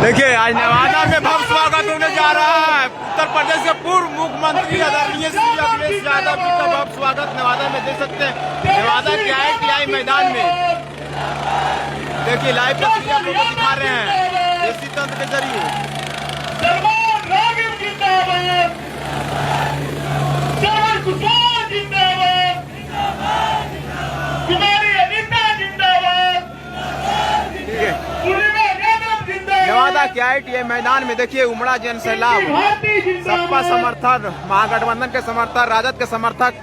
देखिए आज नवादा में भव्य स्वागत होने जा रहा है। उत्तर प्रदेश के पूर्व मुख्यमंत्री आदरणीय श्री अखिलेश यादव जी का भव्य स्वागत नवादा में देख सकते हैं। नवादा के ITI मैदान में देखिए लाइव तस्वीर आप लोगों को दिखा रहे हैं देसी तंत्र के जरिए। नवादा के ITI मैदान में देखिए उमड़ा जन सैलाब, सपा समर्थक, महागठबंधन के समर्थक, राजद के समर्थक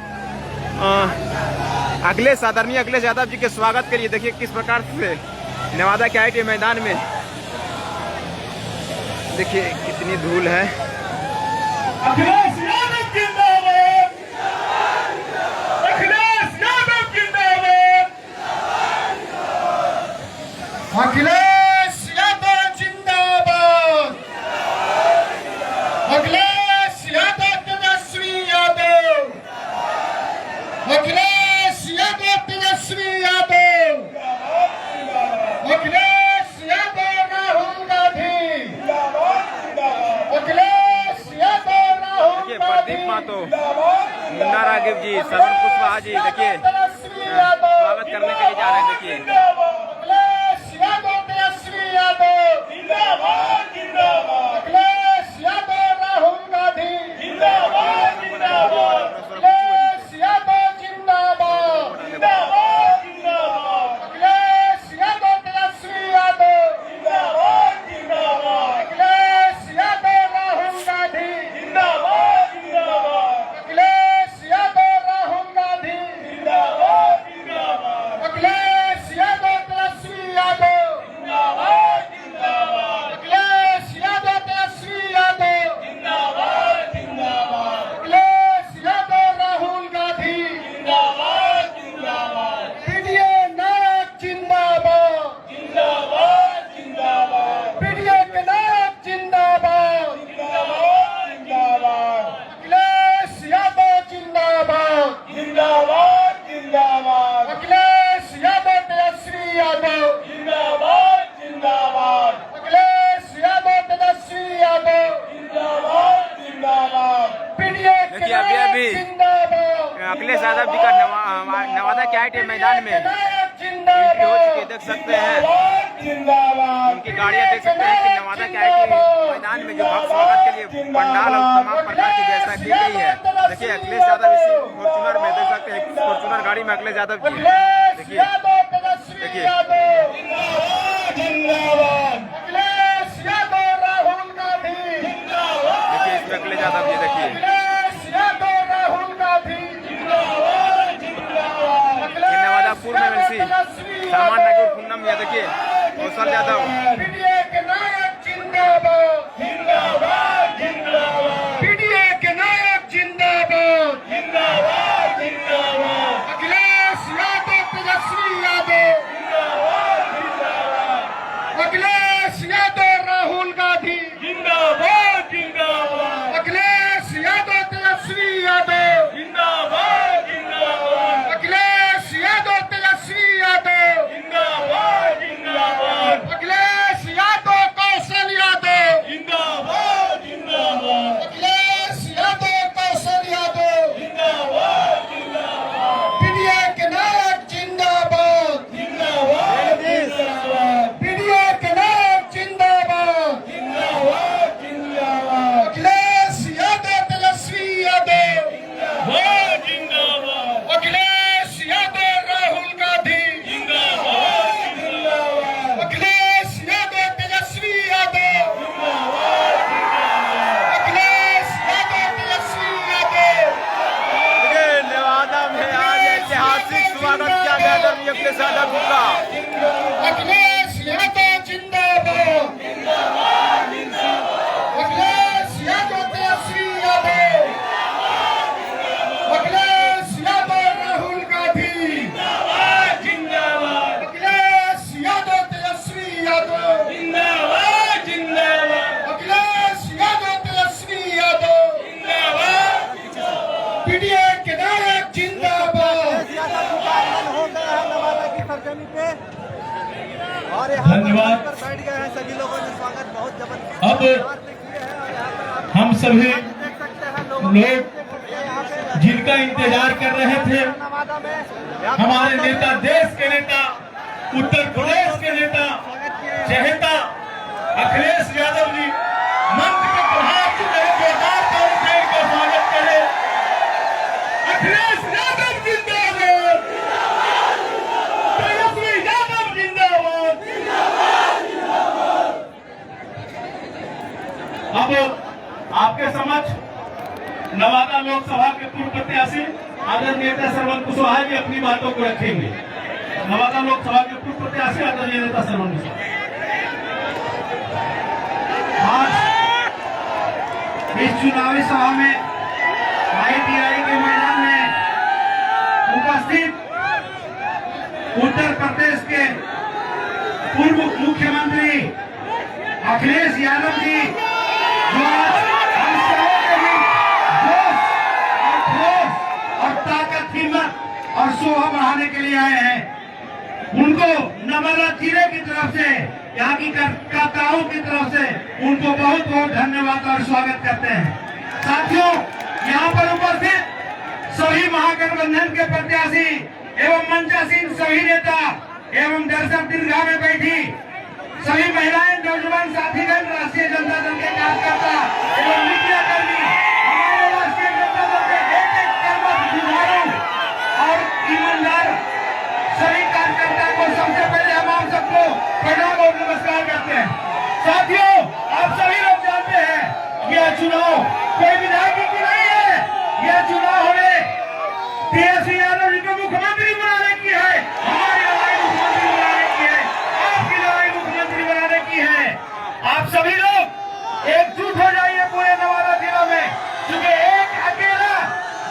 अखिलेश आदरणीय अखिलेश यादव जी के स्वागत के लिए देखिए किस प्रकार से नवादा के ITI मैदान में देखिए कितनी धूल है। अखिलेश यादव जिंदाबाद, अखिलेश यादव जिंदाबाद, अखिलेश यादव जिंदाबाद, अखिलेश यादव तेजस्वी यादव, अखिलेश यादव तेजस्वी यादव, अखिलेश यादव राहुल गांधी, अखिलेश प्रदीप मातो, मुन्ना राघव जी, श्रवण कुशवाहा जी देखिए स्वागत करने के लिए जा रहे हैं। देखिए अखिलेश यादव तेजस्वी यादव जिंदाबाद, जिंदाबाद, अखिलेश यादव राहुल गांधी जिंदाबाद, जिंदाबाद, अखिलेश यादव जिंदाबाद, जिंदाबाद, जिंदाबाद, अखिलेश यादव तेजस्वी यादव जिंदाबाद, जिंदाबाद, अखिलेश यादव राहुल गांधी जिंदाबाद, जिंदाबाद, अखिलेश यादव राहुल गांधी जिंदाबाद, जिंदाबाद, अखिलेश यादव तेजस्वी यादव जिंदाबाद, जिंदाबाद, अखिलेश यादव तेजस्वी यादव जिंदाबाद, जिंदाबाद, अखिलेश यादव राहुल गांधी जिंदाबाद, जिंदाबाद, पीडीए नायक जिंदाबाद, जिंदाबाद, जिंदाबाद, पीडीए के नायक जिंदाबाद, जिंदाबाद, जिंदाबाद, अखिलेश यादव जिंदाबाद, जिंदाबाद, जिंदाबाद, अखिलेश यादव तेजस्वी यादव जिंदाबाद, जिंदाबाद, अखिलेश यादव तेजस्वी यादव जिंदाबाद, जिंदाबाद, पीडीए के देखिए अभी नायक जिंदाबाद, अखिलेश यादव जी का नवादा के ITI मैदान में एंट्री हो चुकी है। देख सकते हैं उनकी गाड़ियां देख सकते हैं कि नवादा के ITI मैदान में जो भव्य स्वागत के लिए पंडाल और तमाम प्रकार की व्यवस्था की गई है। देखिए अखिलेश यादव इसी फॉर्चूनर में देख सकते हैं, फॉर्चूनर गाड़ी में अखिलेश यादव जी है। देखिए देखिए अखिलेश यादव राहुल गांधी देखिए इसमें अखिलेश यादव जी देखिए अखिलेश यादव राहुल गांधी नवादा पूर्व में MLC सलमान नगर पूनम या देखिए कौशल यादव पीडीए के नायक जिंदाबाद, जिंदाबाद, जिंदाबाद, पीडीए के नायक जिंदाबाद, जिंदाबाद, जिंदाबाद, अखिलेश यादव तेजस्वी यादव जिंदाबाद, जिंदाबाद, अखिलेश यादव राहुल गांधी जिंदाबाद, जिंदाबाद, अखिलेश यादव तेजस्वी यादव जिंदाबाद, जिंदाबाद, अखिलेश यादव तेजस्वी यादव जिंदाबाद, जिंदाबाद, अखिलेश यादव कौशल यादव जिंदाबाद, जिंदाबाद, अखिलेश यादव कौशल यादव जिंदाबाद, जिंदाबाद, पीडीए के नायक जिंदाबाद, जिंदाबाद, जिंदाबाद, पीडीए के नायक जिंदाबाद, जिंदाबाद, जिंदाबाद, अखिलेश यादव तेजस्वी यादव जिंदाबाद, जिंदाबाद, अखिलेश यादव राहुल गांधी जिंदाबाद, जिंदाबाद, अखिलेश यादव तेजस्वी यादव जिंदाबाद, जिंदाबाद, अखिलेश यादव तेजस्वी यादव। देखिए नवादा में आज ऐतिहासिक स्वागत किया गया आदरणीय अखिलेश यादव जी का। अखिलेश यादव जिंदाबाद, अखिलेश यादव तेजस्वी यादव, अखिलेश यादव राहुल गांधी जिंदाबाद, अखिलेश यादव तेजस्वी यादव जिंदाबाद, जिंदाबाद, अखिलेश यादव तेजस्वी यादव जिंदाबाद, पीडीए के नायक जिंदाबाद। हो गया है नवादा की सरजमी पे और धन्यवाद। गए हैं, सभी लोगों ने स्वागत बहुत जबरदस्त अब हम सभी लोग जिनका इंतजार कर रहे थे, हमारे नेता, देश के नेता, उत्तर प्रदेश के नेता, चहेता अखिलेश यादव जी मंच के प्रभाव से जोरदार ताली से इनका स्वागत करें। अखिलेश यादव जिंदाबाद, तेजस्वी यादव जिंदाबाद। अब आपके समक्ष नवादा लोकसभा के पूर्व प्रत्याशी आदरणीय नेता श्रवण कुशवाहा जी अपनी बातों को रखेंगे। नवादा लोकसभा के पूर्व प्रत्याशी आदरणीय नेता श्रवण कुशवाहा आज इस चुनावी सभा में ITI के मैदान में उपस्थित उत्तर प्रदेश के पूर्व मुख्यमंत्री अखिलेश यादव जी जो आज हम सबों के भी जोश और खरोश और ताकत, हिम्मत और शोभा बढ़ाने के लिए आए हैं, उनको नवादा जिले की तरफ से, यहाँ की कार्यकर्ताओं की तरफ से उनको बहुत बहुत धन्यवाद और स्वागत करते हैं। साथियों, यहाँ पर उपस्थित सभी महागठबंधन के प्रत्याशी एवं मंचासीन सभी नेता एवं दर्शक दीर्घा में बैठी सभी महिलाएं, नौजवान साथीगण, राष्ट्रीय जनता दल के कार्यकर्ता एवं मीडिया कर्मी, हमारे राष्ट्रीय जनता दल के एक कर्मठ, जुझारू और ईमानदार सभी कार्यकर्ता को सबसे पहले हम आप सबको प्रणाम और नमस्कार करते हैं। साथियों, आप सभी लोग जानते हैं यह चुनाव कोई विधायक की नहीं है, यह चुनाव हमें तेजस्वी यादव जी को मुख्यमंत्री बनाने की है, हमारी लड़ाई मुख्यमंत्री बनाने की है, आपकी लड़ाई मुख्यमंत्री बनाने की है। आप सभी लोग एकजुट हो जाइए पूरे नवादा जिला में, क्योंकि एक अकेला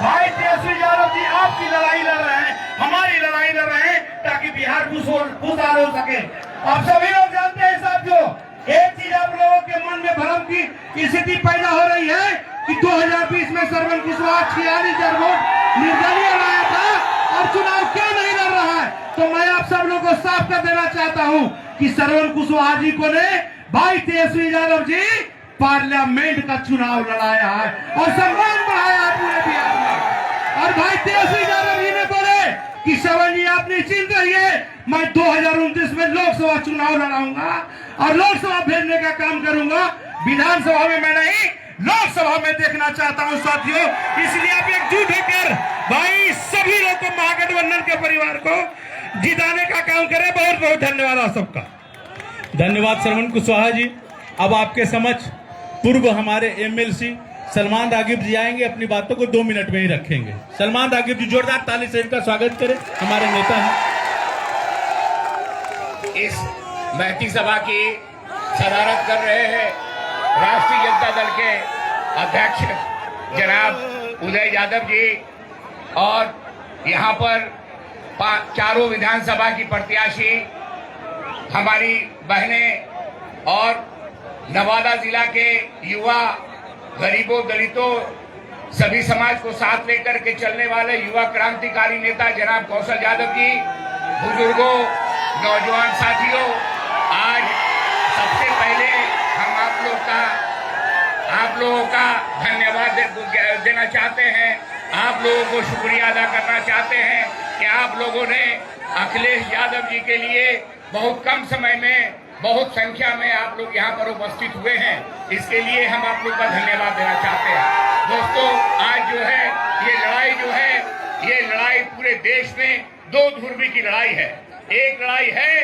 भाई तेजस्वी यादव जी आपकी लड़ाई लड़ रहे हैं, हमारी लड़ाई लड़ रहे हैं, ताकि बिहार खुशहाल हो सके। आप सभी लोग जानते हैं साथियों, एक चीज आप लोगों के मन में भ्रम की स्थिति पैदा हो रही है कि 2020 में श्रवण कुशवाहा 46,000 वोट निर्दलीय लाया था और चुनाव क्यों नहीं लड़ रहा है। तो मैं आप सब लोगों को साफ कर देना चाहता हूं कि श्रवण कुशवाहा जी को ने भाई तेजस्वी यादव जी पार्लियामेंट का चुनाव लड़ाया है और सम्मान बढ़ाया है पूरे बिहार में। और भाई तेजस्वी यादव जी ने बोले कि श्रवण जी आप निश्चिंत रहिए, मैं 2029 में लोकसभा चुनाव लड़ाऊंगा और लोकसभा भेजने का काम करूंगा, विधानसभा में मैं नहीं लोकसभा में देखना चाहता हूं। साथियों, इसलिए आप एकजुट होकर भाई सभी लोग को, महागठबंधन के परिवार को जिताने का काम करें। बहुत बहुत धन्यवाद आप सबका। धन्यवाद श्रवण कुशवाहा जी। अब आपके समक्ष पूर्व हमारे MLC सलमान रागिब जी आएंगे, अपनी बातों को 2 मिनट में ही रखेंगे। सलमान रागिब जी, जोरदार ताली से इनका स्वागत करें, हमारे नेता हैं। इस महती सभा की सदारत कर रहे हैं राष्ट्रीय जनता दल के अध्यक्ष जनाब उदय यादव जी, और यहाँ पर चारों विधानसभा की प्रत्याशी हमारी बहनें और नवादा जिला के युवा, गरीबों, दलितों, सभी समाज को साथ लेकर के चलने वाले युवा क्रांतिकारी नेता जनाब कौशल यादव जी, बुजुर्गों, नौजवान साथियों, आज सबसे पहले हम आप लोगों का धन्यवाद देना चाहते हैं, आप लोगों को शुक्रिया अदा करना चाहते हैं कि आप लोगों ने अखिलेश यादव जी के लिए बहुत कम समय में, बहुत संख्या में आप लोग यहाँ पर उपस्थित हुए हैं। इसके लिए हम आप लोग का धन्यवाद देना चाहते हैं। दोस्तों, आज जो है ये लड़ाई पूरे देश में 2 ध्रुवी की लड़ाई है। एक लड़ाई है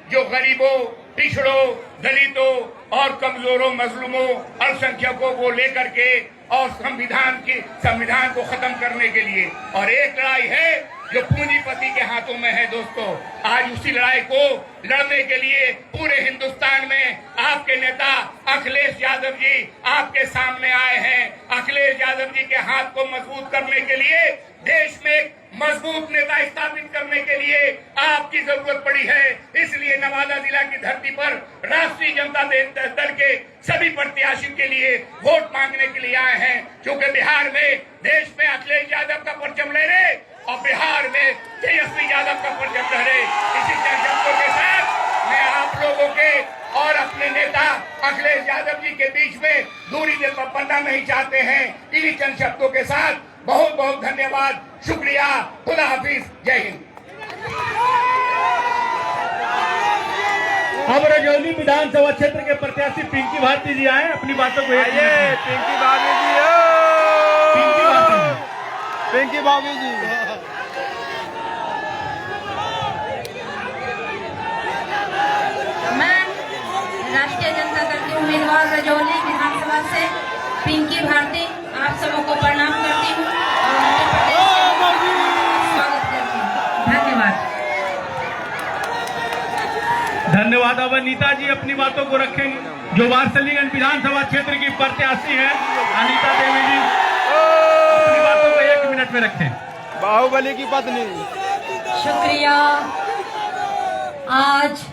जो गरीबों, पिछड़ों, दलितों और कमजोरों, मजलूमों, अल्पसंख्यकों को लेकर के और संविधान को खत्म करने के लिए, और एक लड़ाई है जो पूंजीपति के हाथों में है। दोस्तों, आज उसी लड़ाई को लड़ने के लिए पूरे हिंदुस्तान में आपके नेता अखिलेश यादव जी आपके सामने आए हैं। अखिलेश यादव जी के हाथ को मजबूत करने के लिए, देश में मजबूत नेता स्थापित करने के लिए आपकी जरूरत पड़ी है। इसलिए नवादा जिला की धरती पर राष्ट्रीय जनता दल के सभी प्रत्याशियों के लिए वोट मांगने के लिए आए हैं, क्योंकि बिहार में, देश में अखिलेश यादव का परचम लहरे और बिहार में तेजस्वी यादव का परचम लहरे। इसी शब्दों के साथ मैं आप लोगों के और अपने नेता अखिलेश यादव जी के बीच में दूरी बनना नहीं चाहते हैं। इन्हीं चंद शब्दों के साथ बहुत बहुत धन्यवाद, शुक्रिया, खुदा हाफिज, जय हिंद। अब रजौली विधानसभा क्षेत्र के प्रत्याशी पिंकी भारती जी आए अपनी बातों को। आइए पिंकी भाभी जी, पिंकी भाभी जी। मैं राष्ट्रीय जनता दल की उम्मीदवार रजौली विधानसभा से पिंकी भारती आप सबों को प्रणाम करती हूँ और मध्य प्रदेश के स्वागत करती हूँ। धन्यवाद। धन्यवाद। अब अनीता जी अपनी बातों को रखेंगे, जो वारसलीगंज विधानसभा क्षेत्र की प्रत्याशी है अनीता देवी जी, अपनी बातों को 1 मिनट में रखें। बाहुबली की पत्नी। शुक्रिया। आज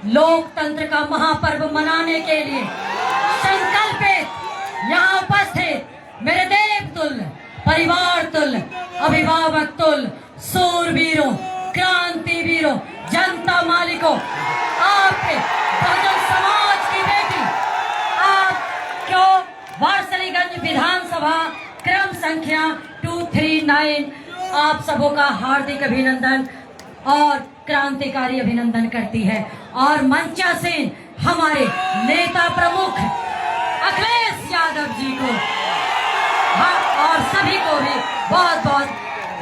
लोकतंत्र का महापर्व मनाने के लिए संकल्पित यहाँ उपस्थित मेरे देव तुल्य, परिवार तुल्य, अभिभावक तुल्य, सूरवीरों, क्रांतिवीरों, जनता मालिकों, आपके बहुजन समाज की बेटी, आप क्यों वारसलीगंज विधानसभा क्रम संख्या 239 आप सबों का हार्दिक अभिनंदन और क्रांतिकारी अभिनंदन करती है। और मंचासीन हमारे नेता प्रमुख अखिलेश यादव जी को और सभी को भी बहुत बहुत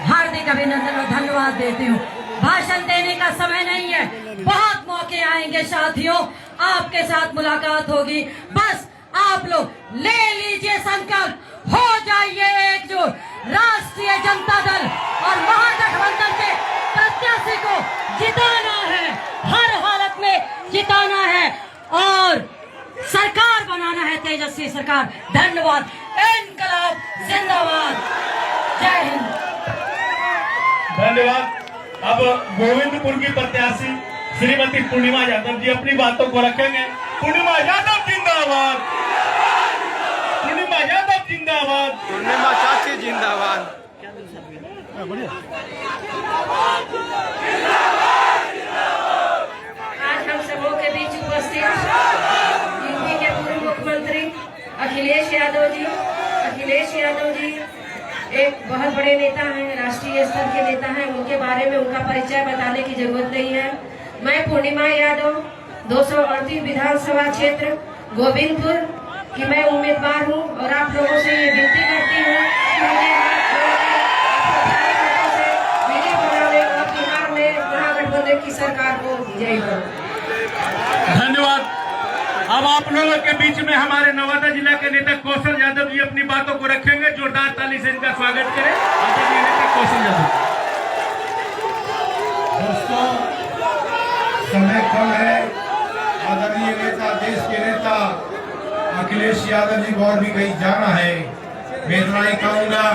हार्दिक अभिनंदन और धन्यवाद देती हूँ। भाषण देने का समय नहीं है, बहुत मौके आएंगे साथियों, आपके साथ मुलाकात होगी। बस आप लोग ले लीजिए संकल्प, हो जाइए एकजुट। राष्ट्रीय जनता दल और महागठबंधन के प्रत्याशी को जिताना है, हर हालत में जिताना है और सरकार बनाना है, तेजस्वी सरकार। धन्यवाद। इनकलाब जिंदाबाद। जय हिंद। धन्यवाद। अब गोविंदपुर की प्रत्याशी श्रीमती पूर्णिमा यादव जी अपनी बातों को रखेंगे। पूर्णिमा यादव जिंदाबाद, पूर्णिमा यादव जिंदाबाद, पूर्णिमा चाची जिंदाबाद। आज हम सबों के बीच उपस्थित यूपी के पूर्व मुख्यमंत्री अखिलेश यादव जी एक बहुत बड़े नेता हैं, राष्ट्रीय स्तर के नेता हैं। उनके बारे में उनका परिचय बताने की जरूरत नहीं है। मैं पूर्णिमा यादव 238 विधानसभा क्षेत्र गोविंदपुर की मैं उम्मीदवार हूं और आप लोगों से ये विनती करती हूँ कि मुझे वीडियो बनाने और बिहार में महागठबंधन की सरकार को विजयी करो। धन्यवाद। अब आप लोगों के बीच में हमारे नवादा जिला के नेता कौशल यादव जी अपनी बातों को रखेंगे। जोरदार ताली से इनका स्वागत करें। आदरणीय नेता कौशल यादव। दोस्तों, समय कम है। आदरणीय नेता, देश के नेता अखिलेश यादव जी को और भी कहीं जाना है। मैं इतना ही कहूंगा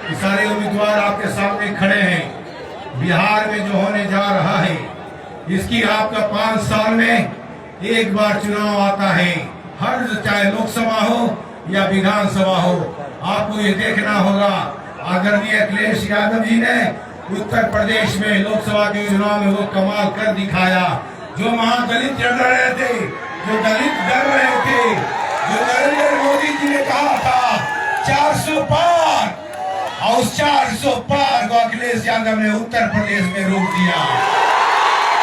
कि सारे उम्मीदवार आपके सामने खड़े हैं। बिहार में जो होने जा रहा है, इसकी आपका 5 साल में एक बार चुनाव आता है। हर चाहे लोकसभा हो या विधानसभा हो, आपको ये देखना होगा। आदरणीय अखिलेश यादव जी ने उत्तर प्रदेश में लोकसभा के चुनाव में वो कमाल कर दिखाया। जो महादलित लड़ रहे थे, जो दलित डर रहे थे, जो नरेंद्र मोदी जी ने कहा था 400 पार, और उस 400 पार को अखिलेश यादव ने उत्तर प्रदेश में रोक दिया।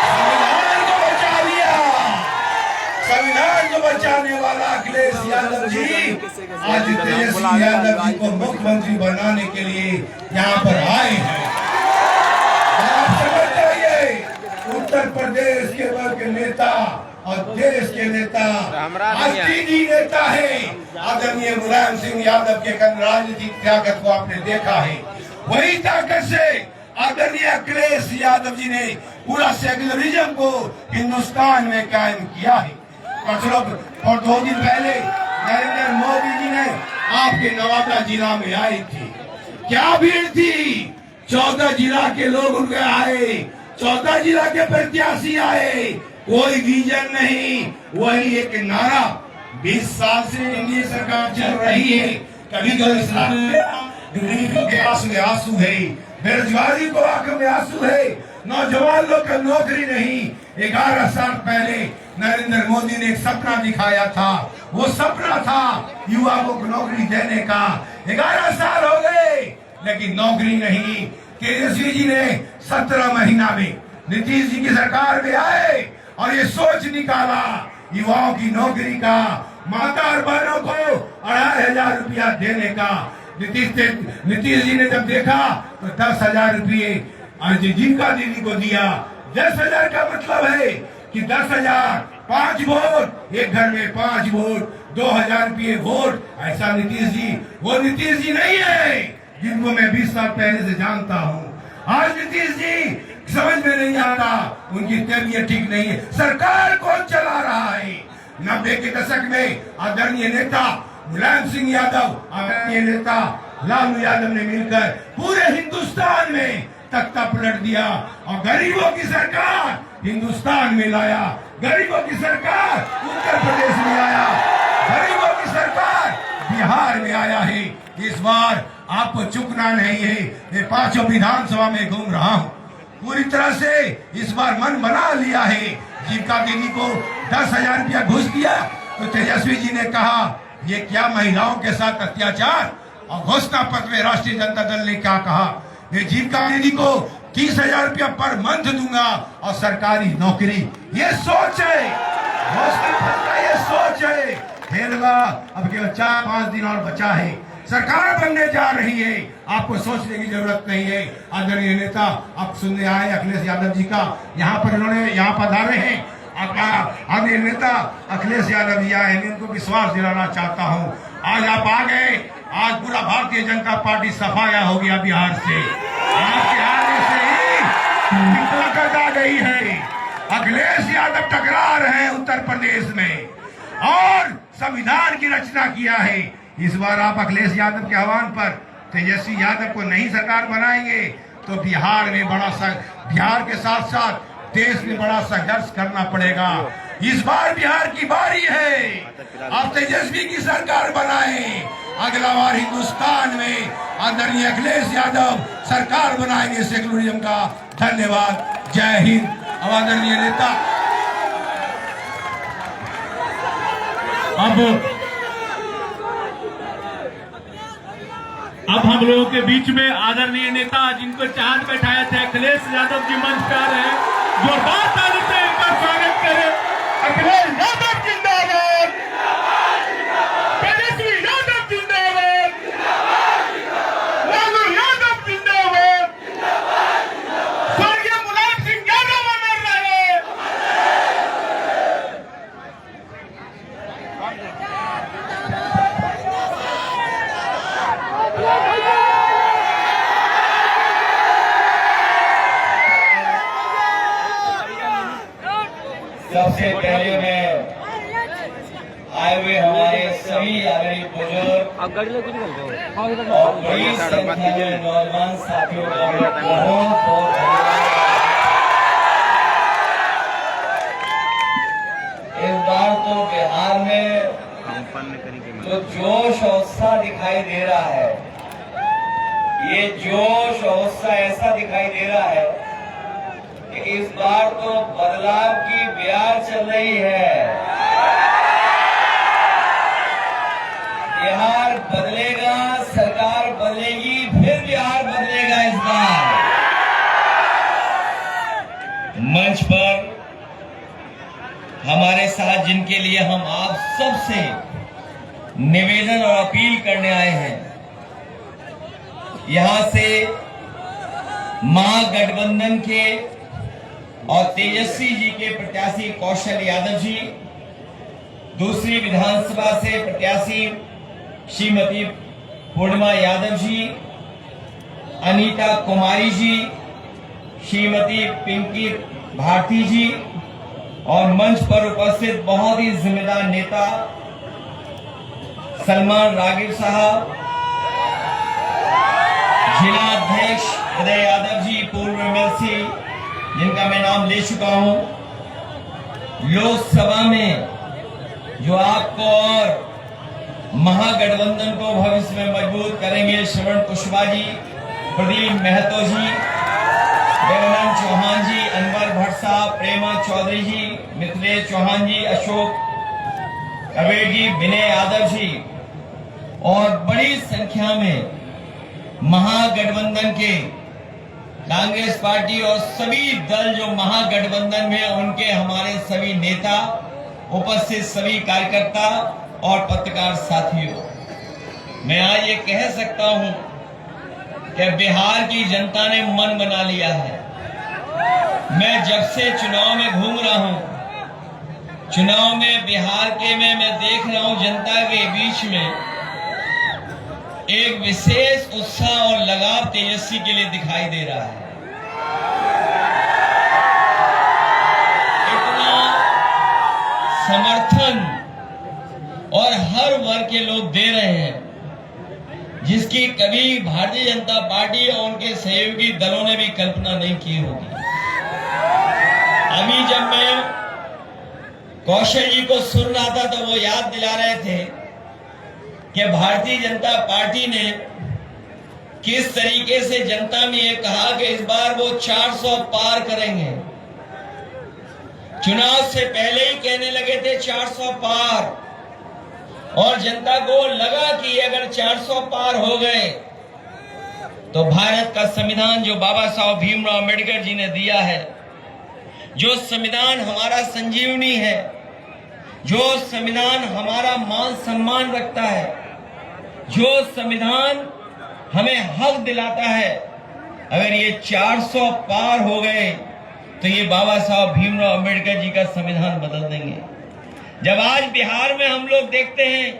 संविधान को बचा लिया। संविधान को बचाने वाला अखिलेश यादव जी आज तेजस्वी यादव जी को मुख्यमंत्री बनाने के लिए यहाँ पर आए हैं। आप समझ जाइए, उत्तर प्रदेश के वर्ग के नेता और देश के नेता आज तीन नेता है। आदरणीय मुलायम सिंह यादव के राजनीतिक ताकत को आपने देखा है। वही ताकत से आदरणीय अखिलेश यादव जी ने पूरा सेक्युलरिज्म को हिंदुस्तान में कायम किया है। और 2 दिन पहले नरेंद्र मोदी जी ने आपके नवादा जिला में आई थी। क्या भीड़ थी, 14 जिला के लोग उनके आए, 14 जिला के प्रत्याशी आए। कोई विजन नहीं, वही एक नारा। 20 साल से एनडीए सरकार चल रही है। कभी गरीबी के आंसू में आंसू है, बेरोजगारी को आंखों में आंसू है, नौजवान लोग को नौकरी नहीं। 11 साल पहले नरेंद्र मोदी ने एक सपना दिखाया था, वो सपना था युवाओं को नौकरी देने का। 11 साल हो गए लेकिन नौकरी नहीं। तेजस्वी जी ने 17 महीना में नीतीश जी की सरकार में आए और ये सोच निकाला युवाओं की नौकरी का, माता और बहनों को 2500 रुपया देने का। नीतीश जी ने जब देखा तो 10,000 रुपये जीविका दीदी को दिया। 10,000 का मतलब है कि 10,000 5 वोट, एक घर में 5 वोट, 2,000 रुपये वोट। ऐसा नीतीश जी, वो नीतीश जी नहीं है जिनको मैं 20 साल पहले से जानता हूँ। आज नीतीश जी समझ में नहीं आता, उनकी तबीयत ठीक नहीं है। सरकार कौन चला रहा है? 90 के दशक में आदरणीय नेता मुलायम सिंह यादव, आदरणीय नेता लालू यादव ने मिलकर पूरे हिंदुस्तान में तख्ता पलट दिया और गरीबों की सरकार हिंदुस्तान में लाया। गरीबों की सरकार उत्तर प्रदेश में आया, गरीबों की सरकार बिहार में आया है। इस बार आपको चुकना नहीं है। मैं 5 विधानसभा में घूम रहा हूँ, पूरी तरह से इस बार मन बना लिया है। जीविका दीदी को 10,000 रुपया घुस दिया तो तेजस्वी जी ने कहा ये क्या महिलाओं के साथ अत्याचार। और घोषणा पत्र में राष्ट्रीय जनता दल ने क्या कहा, ये जीविका दीदी को 30,000 रुपया पर मंथ दूंगा और सरकारी नौकरी। ये सोच है, घोषणा पत्र का ये सोच है। हेलवा अब केवल 4-5 दिन और बचा है, सरकार बनने जा रही है, आपको सोचने की जरूरत नहीं है। आदरणीय नेता आप सुनने आए अखिलेश यादव जी का, यहाँ पर इन्होंने यहाँ पधारे हैं। आदरणीय नेता अखिलेश यादव जी आए, मैं उनको विश्वास दिलाना चाहता हूँ। आज आप आ गए, आज पूरा भारतीय जनता पार्टी सफाया हो गया बिहार से। आपके आने से ही ताकत आ गई है। अखिलेश यादव टकरा रहे हैं उत्तर प्रदेश में और संविधान की रचना किया है। इस बार आप अखिलेश यादव के आह्वान पर तेजस्वी यादव को नहीं सरकार बनाएंगे तो बिहार में बिहार के साथ साथ देश में बड़ा संघर्ष करना पड़ेगा। इस बार बिहार की बारी है, आप तेजस्वी की सरकार बनाएं। अगला बार हिंदुस्तान में आदरणीय अखिलेश यादव सरकार बनाएंगे सेकुलरिज्म का। धन्यवाद, जय हिंद। आदरणीय नेता अब हम लोगों के बीच में आदरणीय नेता जिनको चांद बैठाया थे अखिलेश यादव जी मंच पर आ रहे हैं। जोरदार ताली से इनका स्वागत करें। अखिलेश यादव जिंदाबाद, तेजस्वी यादव जिंदाबाद, लालू यादव जिंदाबाद, स्वर्गीय मुलायम सिंह यादव अमर रहे। सबसे पहले मैं आए हुए हमारे सभी आदरणीय बुजुर्ग और बड़ी संख्या में नौजवान साथियों का बहुत बहुत धन्यवाद। इस बार तो बिहार में जो जोश और उत्साह दिखाई दे रहा है, ये जोश और उत्साह ऐसा दिखाई दे रहा है कि इस बार तो बदलाव की बयार चल रही है। बिहार बदलेगा, सरकार बदलेगी, फिर बिहार बदलेगा। इस बार मंच पर हमारे साथ जिनके लिए हम आप सबसे निवेदन और अपील करने आए हैं, यहां से महागठबंधन के और तेजस्वी जी के प्रत्याशी कौशल यादव जी, दूसरी विधानसभा से प्रत्याशी श्रीमती पूर्णिमा यादव जी, अनीता कुमारी जी, श्रीमती पिंकी भारती जी और मंच पर उपस्थित बहुत ही जिम्मेदार नेता सलमान रागिब साहब, जिला अध्यक्ष उदय यादव जी, पूर्व एमएलसी जिनका मैं नाम ले चुका हूं, लोकसभा में जो आपको और महागठबंधन को भविष्य में मजबूत करेंगे, श्रवण कुशवाहा जी, प्रदीप महतो जी, देवानंद चौहान जी, अनवर भट्ट साहब, प्रेमा चौधरी जी, मिथिलेश चौहान जी, अशोक कबीर जी, विनय यादव जी और बड़ी संख्या में महागठबंधन के कांग्रेस पार्टी और सभी दल जो महागठबंधन में उनके हमारे सभी नेता, उपस्थित सभी कार्यकर्ता और पत्रकार साथियों, मैं आज ये कह सकता हूं कि बिहार की जनता ने मन बना लिया है। मैं जब से चुनाव में घूम रहा हूं, चुनाव में बिहार के में मैं देख रहा हूं जनता के बीच में एक विशेष उत्साह और लगाव तेजस्वी के लिए दिखाई दे रहा है। इतना समर्थन और हर वर्ग के लोग दे रहे हैं जिसकी कभी भारतीय जनता पार्टी और उनके सहयोगी दलों ने भी कल्पना नहीं की होगी। अभी जब मैं कौशल जी को सुन रहा था तो वो याद दिला रहे थे कि भारतीय जनता पार्टी ने किस तरीके से जनता में ये कहा कि इस बार वो 400 पार करेंगे। चुनाव से पहले ही कहने लगे थे 400 पार, और जनता को लगा कि अगर 400 पार हो गए तो भारत का संविधान जो बाबा साहब भीमराव अम्बेडकर जी ने दिया है, जो संविधान हमारा संजीवनी है, जो संविधान हमारा मान सम्मान रखता है, जो संविधान हमें हक दिलाता है, अगर ये 400 पार हो गए तो ये बाबा साहब भीमराव अम्बेडकर जी का संविधान बदल देंगे। जब आज बिहार में हम लोग देखते हैं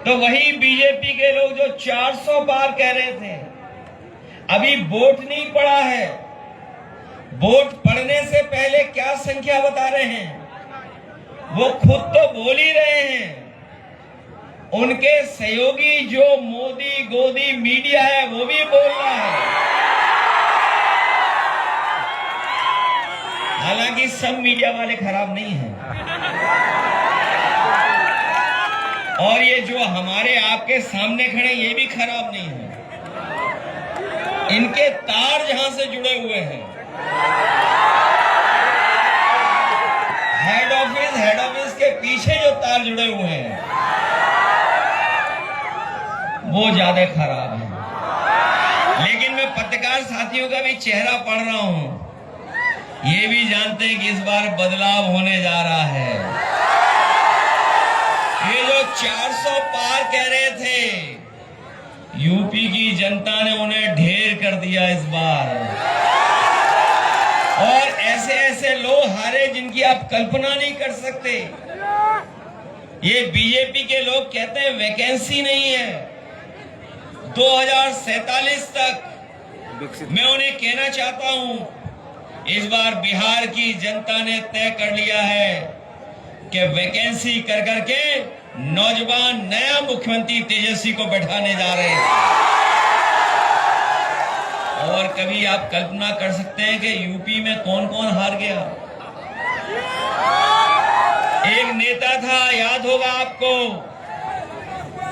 तो वही बीजेपी के लोग जो 400 पार कह रहे थे, अभी वोट नहीं पड़ा है, वोट पड़ने से पहले क्या संख्या बता रहे हैं, वो खुद तो बोल ही रहे हैं। उनके सहयोगी जो मोदी गोदी मीडिया है वो भी बोल रहा है। हालांकि सब मीडिया वाले खराब नहीं हैं, और ये जो हमारे आपके सामने खड़े ये भी खराब नहीं है। इनके तार जहां से जुड़े हुए हैं, हेड ऑफिस के पीछे जो तार जुड़े हुए हैं वो ज्यादा खराब है। लेकिन मैं पत्रकार साथियों का भी चेहरा पढ़ रहा हूं, ये भी जानते हैं कि इस बार बदलाव होने जा रहा है। ये जो 400 पार कह रहे थे, यूपी की जनता ने उन्हें ढेर कर दिया इस बार, और ऐसे ऐसे लोग हारे जिनकी आप कल्पना नहीं कर सकते। ये बीजेपी के लोग कहते हैं वैकेंसी नहीं है, 2047 तक। मैं उन्हें कहना चाहता हूं, इस बार बिहार की जनता ने तय कर लिया है कि वैकेंसी कर करके नौजवान नया मुख्यमंत्री तेजस्वी को बैठाने जा रहे हैं। और कभी आप कल्पना कर सकते हैं कि यूपी में कौन कौन हार गया। एक नेता था, याद होगा आपको,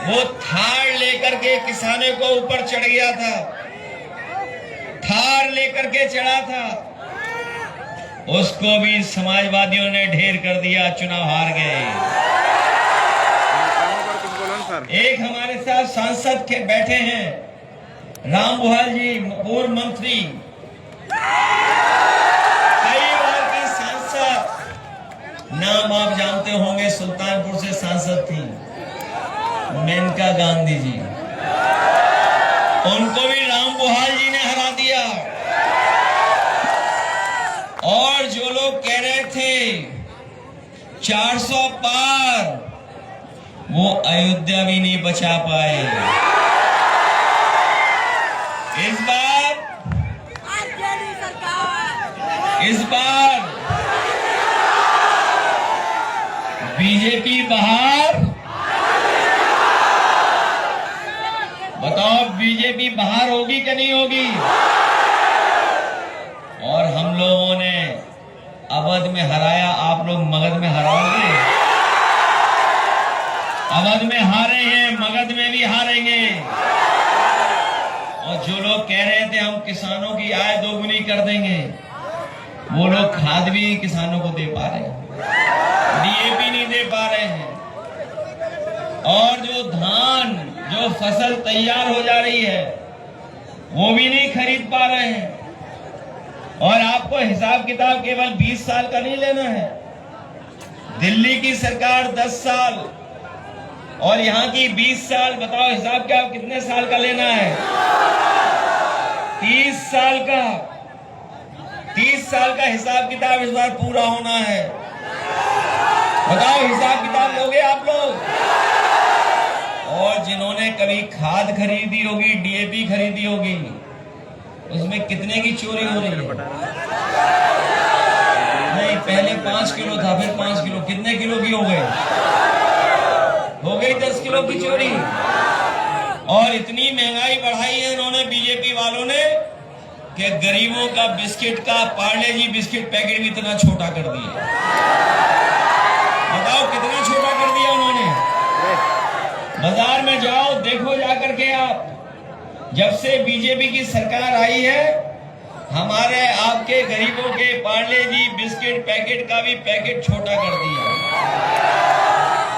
वो थार लेकर के किसानों को ऊपर चढ़ गया था, थार लेकर के चढ़ा था, उसको भी समाजवादियों ने ढेर कर दिया, चुनाव हार गए। एक हमारे साथ सांसद के बैठे हैं राम बुहाल जी, पूर्व मंत्री, कई बार की सांसद, नाम आप जानते होंगे, सुल्तानपुर से सांसद थी मेनका गांधी जी, उनको भी राम बुहाल जी ने हरा दिया। और जो लोग कह रहे थे 400 पार, वो अयोध्या भी नहीं बचा पाए। इस बार बीजेपी बाहर, बताओ बीजेपी बाहर होगी कि नहीं होगी? और हम लोगों ने अवध में हराया, आप लोग मगध में हराओगे? अवध में हारे हैं, मगध में भी हारेंगे। और जो लोग कह रहे थे हम किसानों की आय दोगुनी कर देंगे, वो लोग खाद भी किसानों को दे पा रहे हैं, डीएपी नहीं दे पा रहे हैं, और जो धान जो फसल तैयार हो जा रही है वो भी नहीं खरीद पा रहे हैं। और आपको हिसाब किताब केवल 20 साल का नहीं लेना है। दिल्ली की सरकार 10 साल और यहाँ की 20 साल, बताओ हिसाब क्या कितने साल का लेना है? 30 साल का। 30 साल का हिसाब किताब इस बार पूरा होना है। बताओ हिसाब किताब लोगे आप लोग? और जिन्होंने कभी खाद खरीदी होगी, डीएपी खरीदी होगी, उसमें कितने की चोरी हो रही है? नहीं, पहले 5 किलो था, फिर 5 किलो, कितने किलो की हो गई? हो गई 10 किलो की चोरी। और इतनी महंगाई बढ़ाई है इन्होंने, बीजेपी वालों ने, कि गरीबों का बिस्किट का पार्ले जी बिस्किट पैकेट भी इतना छोटा कर दिया। बताओ कितना छोटा कर दिया उन्होंने। बाजार में जाओ, देखो जाकर के आप, जब से बीजेपी की सरकार आई है, हमारे आपके गरीबों के पार्ले जी बिस्किट पैकेट का भी पैकेट छोटा कर दिया।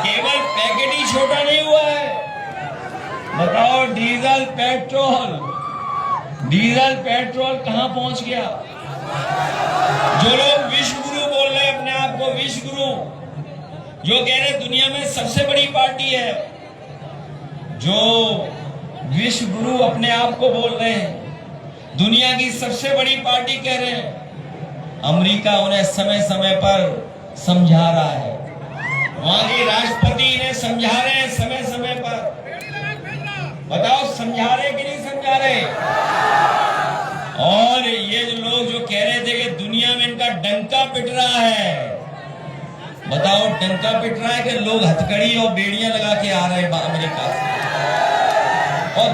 केवल पैकेट ही छोटा नहीं हुआ है, बताओ डीजल पेट्रोल कहां पहुंच गया? जो लोग विश्व गुरु बोल रहे हैं अपने आप को, विश्व गुरु, जो कह रहे दुनिया में सबसे बड़ी पार्टी है, जो विश्व गुरु अपने आप को बोल रहे हैं, दुनिया की सबसे बड़ी पार्टी कह रहे हैं, अमेरिका उन्हें समय समय पर समझा रहा है, वहां के राष्ट्रपति इन्हें समझा रहे हैं समय समय पर। बताओ समझा रहे कि नहीं समझा रहे? और ये जो लोग जो कह रहे थे कि दुनिया में इनका डंका पिट रहा है, बताओ डंका पिट रहा है कि लोग हथकड़ी और बेड़ियां लगा के आ रहे हैं अमेरिका से। और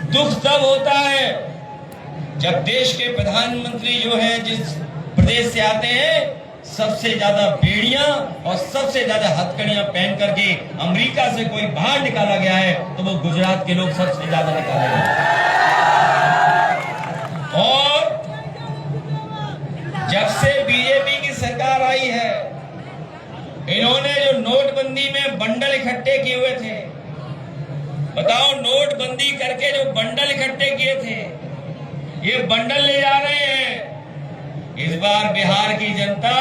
दुख तब होता है जब देश के प्रधानमंत्री जो है जिस प्रदेश से आते हैं, सबसे ज्यादा बेड़ियां और सबसे ज्यादा हथकड़ियां पहन करके अमेरिका से कोई बाहर निकाला गया है, तो वो गुजरात के लोग सबसे ज्यादा निकाले गए। और जब से बीजेपी की सरकार आई है, इन्होंने जो नोटबंदी में बंडल इकट्ठे किए हुए थे, बताओ नोटबंदी करके जो बंडल इकट्ठे किए थे, ये बंडल ले जा रहे हैं। इस बार बिहार की जनता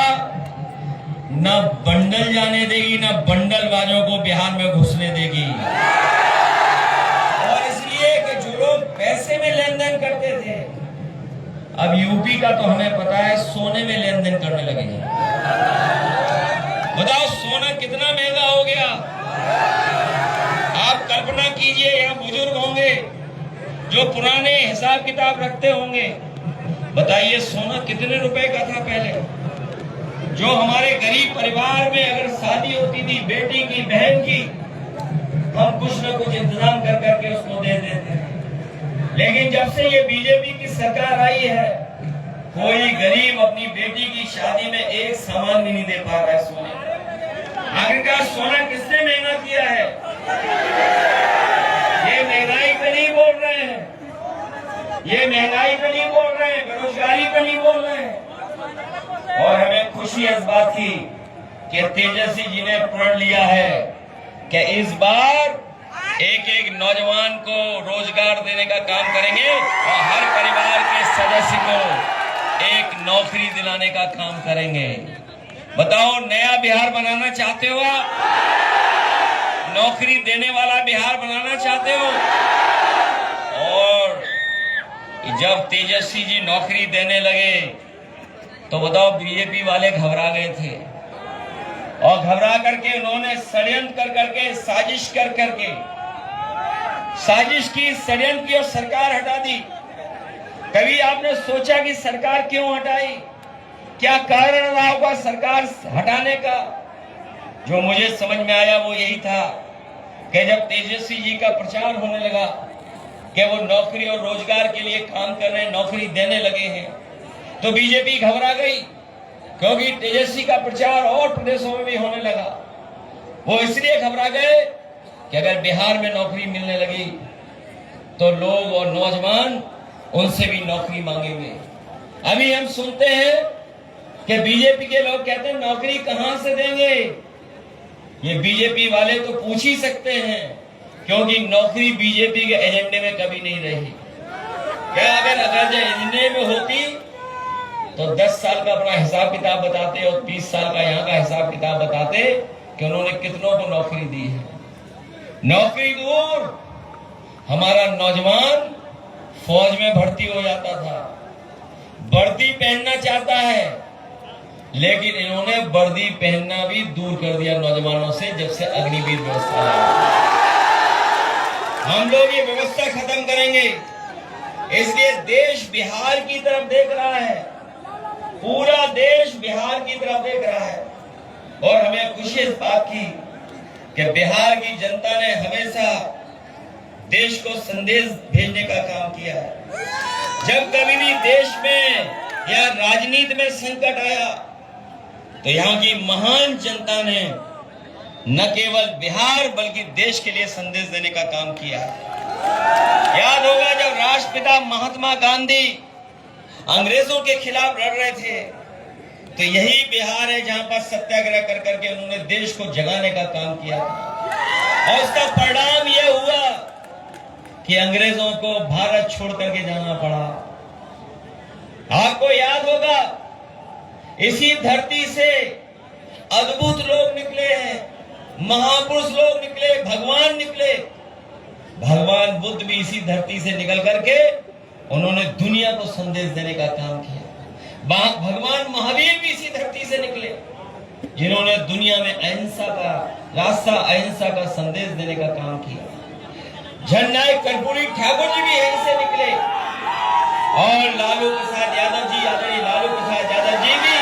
न बंडल जाने देगी, न बंडलबाजों को बिहार में घुसने देगी। और इसलिए कि जो लोग पैसे में लेन देन करते थे, अब यूपी का तो हमें पता है सोने में लेन देन करने लगे हैं। बताओ सोना कितना महंगा हो गया। आप कल्पना कीजिए, यहाँ बुजुर्ग होंगे जो पुराने हिसाब किताब रखते होंगे, बताइए सोना कितने रुपए का था पहले। जो हमारे गरीब परिवार में अगर शादी होती थी बेटी की, बहन की, हम कुछ न कुछ इंतजाम कर करके उसको दे देते। लेकिन जब से ये बीजेपी की सरकार आई है, कोई गरीब अपनी बेटी की शादी में एक सामान भी नहीं दे पा रहा है सोने। आखिरकार सोना किसने महंगा किया है? ये महंगाई पे नहीं बोल रहे हैं, ये महंगाई पे नहीं बोल रहे हैं, बेरोजगारी पे नहीं बोल रहे हैं। और हमें खुशी इस बात की कि तेजस्वी जी ने प्रण लिया है कि इस बार एक एक नौजवान को रोजगार देने का काम करेंगे और हर परिवार के सदस्य को एक नौकरी दिलाने का काम करेंगे। बताओ नया बिहार बनाना चाहते हो आप? नौकरी देने वाला बिहार बनाना चाहते हो? और जब तेजस्वी जी नौकरी देने लगे तो बताओ बीजेपी वाले घबरा गए थे, और घबरा करके उन्होंने षड्यंत्र कर करके साजिश कर करके साजिश की, षड्यंत्र की और सरकार हटा दी। कभी आपने सोचा कि सरकार क्यों हटाई? क्या कारण रहा होगा सरकार हटाने का? जो मुझे समझ में आया वो यही था कि जब तेजस्वी जी का प्रचार होने लगा कि वो नौकरी और रोजगार के लिए काम कर रहे हैं, नौकरी देने लगे हैं, तो बीजेपी घबरा गई, क्योंकि तेजस्वी का प्रचार और प्रदेशों में भी होने लगा। वो इसलिए घबरा गए कि अगर बिहार में नौकरी मिलने लगी तो लोग और नौजवान उनसे भी नौकरी मांगेंगे। अभी हम सुनते हैं कि बीजेपी के लोग कहते हैं नौकरी कहां से देंगे। ये बीजेपी वाले तो पूछ ही सकते हैं, क्योंकि नौकरी बीजेपी के एजेंडे में कभी नहीं रही। क्या अगर एजेंडे में होती तो 10 साल का अपना हिसाब किताब बताते और 30 साल का यहाँ का हिसाब किताब बताते कि उन्होंने कितनों को नौकरी दी है। नौकरी दूर, हमारा नौजवान फौज में भर्ती हो जाता था, वर्दी पहनना चाहता है, लेकिन इन्होंने वर्दी पहनना भी दूर कर दिया नौजवानों से जब से अग्निवीर व्यवस्था आई। हम लोग ये व्यवस्था खत्म करेंगे। इसलिए देश बिहार की तरफ देख रहा है, पूरा देश बिहार की तरफ देख रहा है। और हमें खुशी इस बात की कि बिहार की जनता ने हमेशा देश को संदेश भेजने का काम किया है। जब कभी भी देश में या राजनीति में संकट आया तो यहाँ की महान जनता ने न केवल बिहार बल्कि देश के लिए संदेश देने का काम किया है। याद होगा जब राष्ट्रपिता महात्मा गांधी अंग्रेजों के खिलाफ लड़ रहे थे तो यही बिहार है जहां पर सत्याग्रह कर करके उन्होंने देश को जगाने का काम किया था। और उसका परिणाम यह हुआ कि अंग्रेजों को भारत छोड़ करके जाना पड़ा। आपको याद होगा इसी धरती से अद्भुत लोग निकले हैं, महापुरुष लोग निकले, भगवान निकले। भगवान बुद्ध भी इसी धरती से निकल करके उन्होंने दुनिया को संदेश देने का काम किया। भगवान महावीर भी इसी धरती से निकले जिन्होंने दुनिया में अहिंसा का रास्ता, अहिंसा का संदेश देने का काम किया। जननायक कर्पूरी ठाकुर जी भी यहीं से निकले और लालू प्रसाद यादव जी, आदरणीय लालू प्रसाद यादव जी भी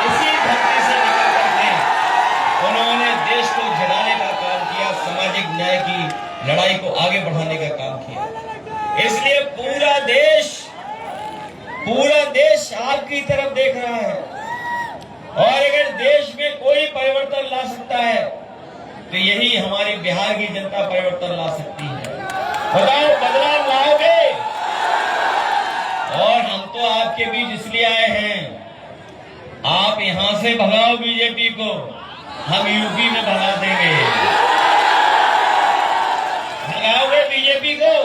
इसी धरती से निकल करके उन्होंने देश को जगाने का काम किया, सामाजिक न्याय की लड़ाई को आगे बढ़ाने का काम किया। इसलिए पूरा देश आपकी तरफ देख रहा है। और अगर देश में कोई परिवर्तन ला सकता है तो यही हमारी बिहार की जनता परिवर्तन ला सकती है। बताओ बदलाव लाओगे? और हम तो आपके बीच इसलिए आए हैं, आप यहां से भगाओ बीजेपी को, हम यूपी में भगा देंगे। भगाओगे बीजेपी को?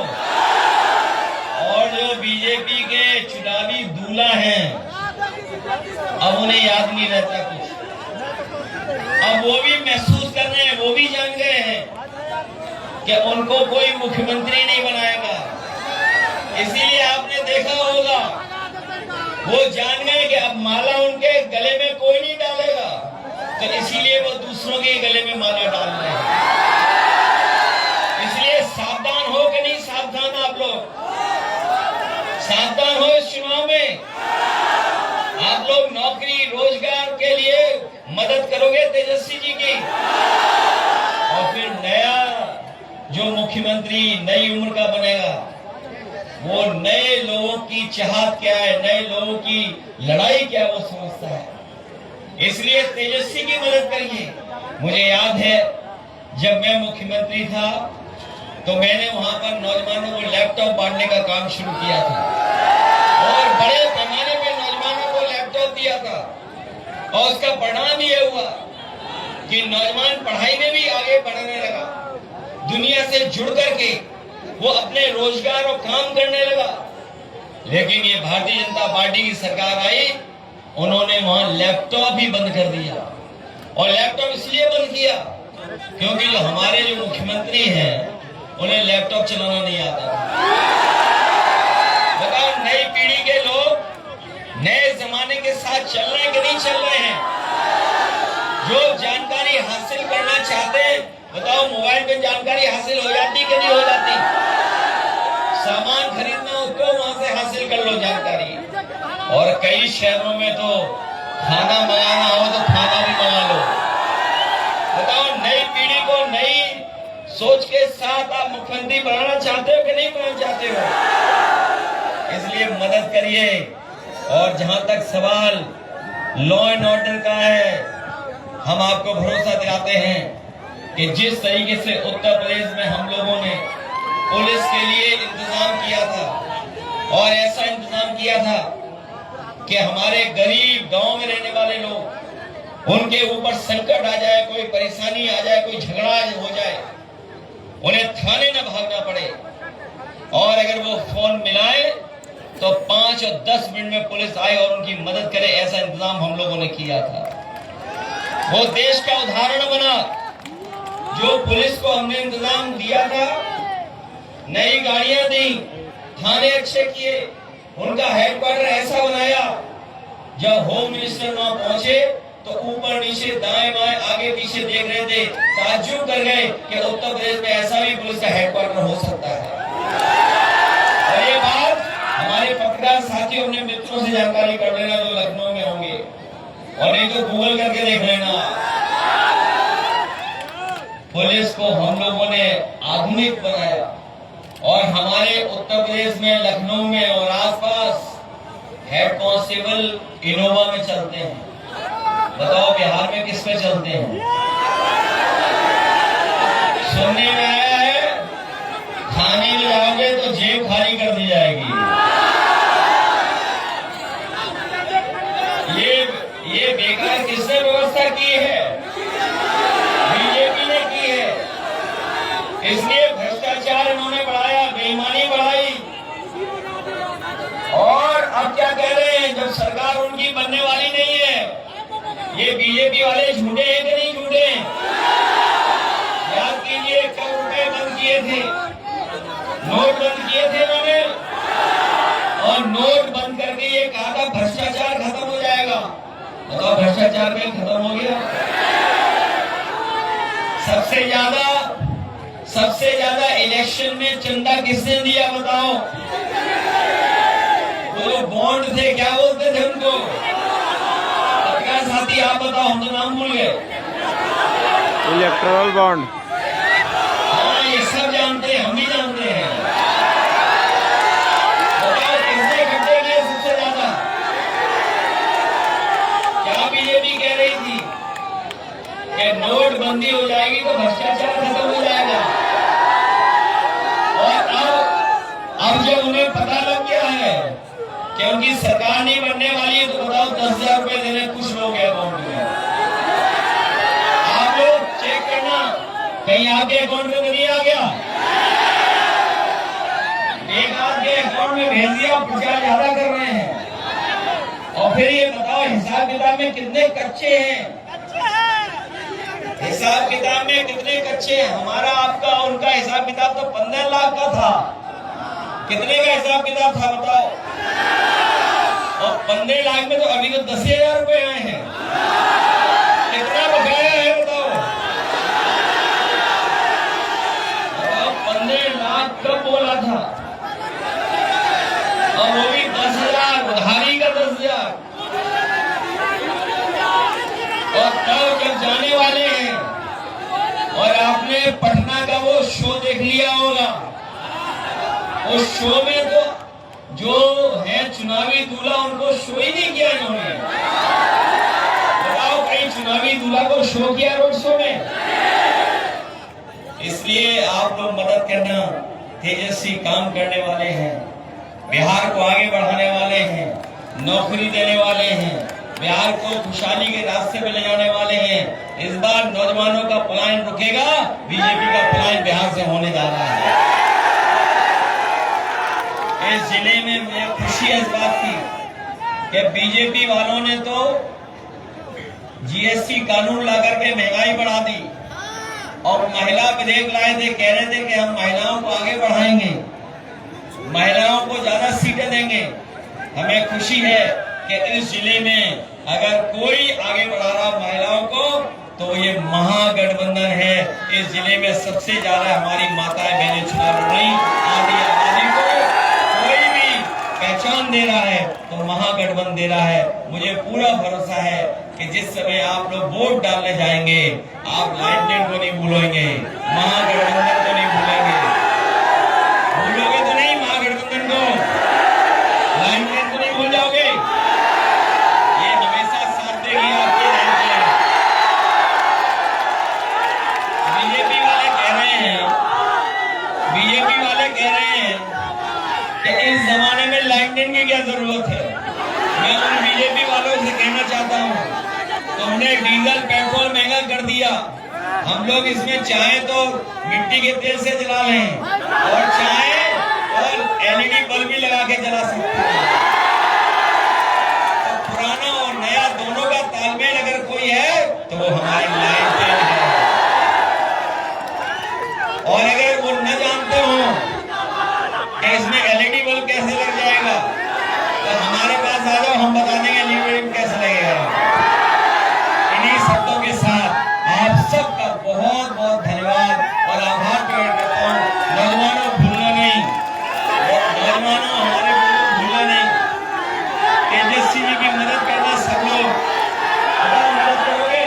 और जो बीजेपी के चुनावी दूल्हा हैं अब उन्हें याद नहीं रहता कुछ, अब वो भी महसूस कर रहे हैं, वो भी जान गए हैं कि उनको कोई मुख्यमंत्री नहीं बनाएगा। इसीलिए आपने देखा होगा वो जान गए कि अब माला उनके गले में कोई नहीं डालेगा, तो इसीलिए वो दूसरों के गले में माला डाल रहे हैं। इसलिए सावधान हो कि नहीं सावधान? आप लोग सावधान हो इस चुनाव में। आप लोग नौकरी रोजगार के लिए मदद करोगे तेजस्वी जी की, और फिर नया जो मुख्यमंत्री नई उम्र का बनेगा वो नए लोगों की चाहत क्या है, नए लोगों की लड़ाई क्या है वो समझता है। इसलिए तेजस्वी की मदद करिए। मुझे याद है जब मैं मुख्यमंत्री था तो मैंने वहां पर नौजवानों को लैपटॉप बांटने का काम शुरू किया था और बड़े पैमाने पर नौजवानों को लैपटॉप दिया था। और उसका परिणाम ये हुआ कि नौजवान पढ़ाई में भी आगे बढ़ने लगा, दुनिया से जुड़ करके वो अपने रोजगार और काम करने लगा। लेकिन ये भारतीय जनता पार्टी की सरकार आई, उन्होंने वहां लैपटॉप ही बंद कर दिया। और लैपटॉप इसलिए बंद किया क्योंकि जो हमारे जो मुख्यमंत्री हैं उन्हें लैपटॉप चलाना नहीं आता। बताओ नई पीढ़ी के लोग नए जमाने के साथ चल रहे हैं कि नहीं चल रहे हैं? जो जानकारी हासिल करना चाहते हैं, बताओ मोबाइल पे जानकारी हासिल हो जाती कि नहीं हो जाती? सामान खरीदना उसको वहां से हासिल कर लो जानकारी। और कई शहरों में तो खाना मंगाना हो तो खाना भी मंगा लो। बताओ नई पीढ़ी को नई सोच के साथ आप मुख्यमंत्री बनाना चाहते हो कि नहीं बनाना चाहते हो? इसलिए मदद करिए। और जहां तक सवाल लॉ एंड ऑर्डर का है, हम आपको भरोसा दिलाते हैं कि जिस तरीके से उत्तर प्रदेश में हम लोगों ने पुलिस के लिए इंतजाम किया था और ऐसा इंतजाम किया था कि हमारे गरीब गांव में रहने वाले लोग, उनके ऊपर संकट आ जाए, कोई परेशानी आ जाए, कोई झगड़ा हो जाए, उन्हें थाने न भागना पड़े और अगर वो फोन मिलाए तो 5 और 10 मिनट में पुलिस आए और उनकी मदद करे। ऐसा इंतजाम हम लोगों ने किया था। वो देश का उदाहरण बना। जो पुलिस को हमने इंतजाम दिया था, नई गाड़ियां दी, थाने अच्छे किए, उनका हेडक्वार्टर ऐसा बनाया, जब होम मिनिस्टर वहां पहुंचे तो ऊपर नीचे दाएं बाएं आगे पीछे देख रहे थे, ताज्जुब कर गए कि उत्तर प्रदेश में ऐसा भी पुलिस का हेडक्वार्टर हो सकता है। और ये बात हमारे पत्रकार साथियों, अपने मित्रों से जानकारी कर लेना जो लखनऊ में होंगे, और नहीं तो गूगल करके देख लेना। पुलिस को हम लोगों ने आधुनिक बनाया और हमारे उत्तर प्रदेश में लखनऊ में और आसपास हेड कांस्टेबल इनोवा में चलते हैं। बताओ बिहार में किस पे चलते हैं? सुनने में आया है थाने में जाओगे तो जेब खाली कर दी जाएगी। ये बेकार किसने व्यवस्था की है? बीजेपी ने की है। इसलिए भ्रष्टाचार इन्होंने बढ़ाया, बेईमानी बढ़ाई। और अब क्या कह रहे हैं, जब सरकार उनकी बनने वाली नहीं है, ये बीजेपी वाले झूठे हैं कि नहीं झूठे? याद कीजिए कब रुपए बंद किए थे, नोट बंद किए थे इन्होंने, और नोट बंद करके ये कहा था भ्रष्टाचार खत्म हो जाएगा। बताओ भ्रष्टाचार में खत्म हो गया? सबसे ज्यादा इलेक्शन में चंदा किसने दिया बताओ? वो जो बॉन्ड थे, क्या बोलते थे उनको? पत्रकार साथी आप बताओ, हम तो नाम भूल गए। Electoral bond. हाँ, ये सब जानते हैं, हम ही जानते हैं। बताओ किसने इकट्ठे किए सबसे ज्यादा? क्या बीजेपी कह रही थी कि नोटबंदी हो जाएगी तो भ्रष्टाचार खत्म हो जाएगा, और अब जब उन्हें पता लग गया है कि उनकी सरकार नहीं बनने वाली है, तो बताओ 10,000 रुपए देने कुछ लोग हैं अकाउंट में। आप लोग चेक करना कहीं आपके अकाउंट में नहीं आ गया। एक आपके अकाउंट में भेज दिया, प्रचार ज्यादा कर रहे हैं। और फिर ये बताओ हिसाब किताब में कितने कच्चे हैं? हिसाब किताब में कितने कच्चे हैं? हमारा आपका उनका हिसाब किताब तो 15 लाख का था। कितने का हिसाब किताब था बताओ? और 15 लाख में तो अभी तो 10,000 रुपए आए हैं। कितना बकाया है बताओ? 15 लाख कब बोला था? और वो भी 10,000, उधारी का 10,000। और तब जब जाने वाले हैं, और आपने पटना का वो शो देख लिया होगा, उस शो में तो जो है चुनावी दूल्हा, उनको शो ही नहीं किया इन्होंने। बताओ कहीं चुनावी दूल्हा को शो किया रोड शो में? इसलिए आप लोग मदद करना। तेजस्वी काम करने वाले हैं, बिहार को आगे बढ़ाने वाले हैं, नौकरी देने वाले हैं, बिहार को खुशहाली के रास्ते पे ले जाने वाले हैं। इस बार नौजवानों का पलायन रुकेगा, बीजेपी का पलायन बिहार से होने जा रहा है। इस जिले में मुझे खुशी इस बात की कि बीजेपी वालों ने तो जीएसटी कानून लाकर के महंगाई बढ़ा दी और महिला विधेयक लाए थे। कह रहे थे कि हम महिलाओं को आगे बढ़ाएंगे, महिलाओं को ज्यादा सीटें देंगे। हमें खुशी है कि इस जिले में अगर कोई आगे बढ़ा रहा महिलाओं को तो ये महागठबंधन है। इस जिले में सबसे ज्यादा हमारी माताएं बहनें चुनाव लड़ रही। आधी आबादी को कोई भी पहचान दे रहा है तो महागठबंधन दे रहा है। मुझे पूरा भरोसा है कि जिस समय आप लोग वोट डालने जाएंगे, आप लाइनमेन को नहीं भूलेंगे, महागठबंधन को नहीं भूलेंगे। भूलोगे तो नहीं महागठबंधन को, लाइनमेन को नहीं भूल जाओगे। ये हमेशा साथ देगी आपके लाइन के। बीजेपी वाले जानने की क्या जरूरत है। मैं उन बीजेपी वालों से कहना चाहता हूँ, तुमने डीजल पेट्रोल महंगा कर दिया। हम लोग इसमें चाहे तो मिट्टी के तेल से जला लें और चाहे और एलईडी बल्ब भी लगा के जला सकते हैं। तो पुराना और नया दोनों का तालमेल अगर कोई है तो वो हमारी लाइन है। और अगर वो न जानते हो कि इसमें एलईडी बल्ब कैसे लग जाएगा तो हमारे पास आ जाओ, हम बता देंगे एलईडी बल्ब कैसे लगेगा। इन्हीं शब्दों के साथ आप सबका बहुत बहुत धन्यवाद और आभार प्रकट करता हूँ। नौजवानों भूलना नहीं, नौजवानों हमारे भूलना नहीं। तेजस्वी जी की मदद करना सब लोग, मदद करोगे,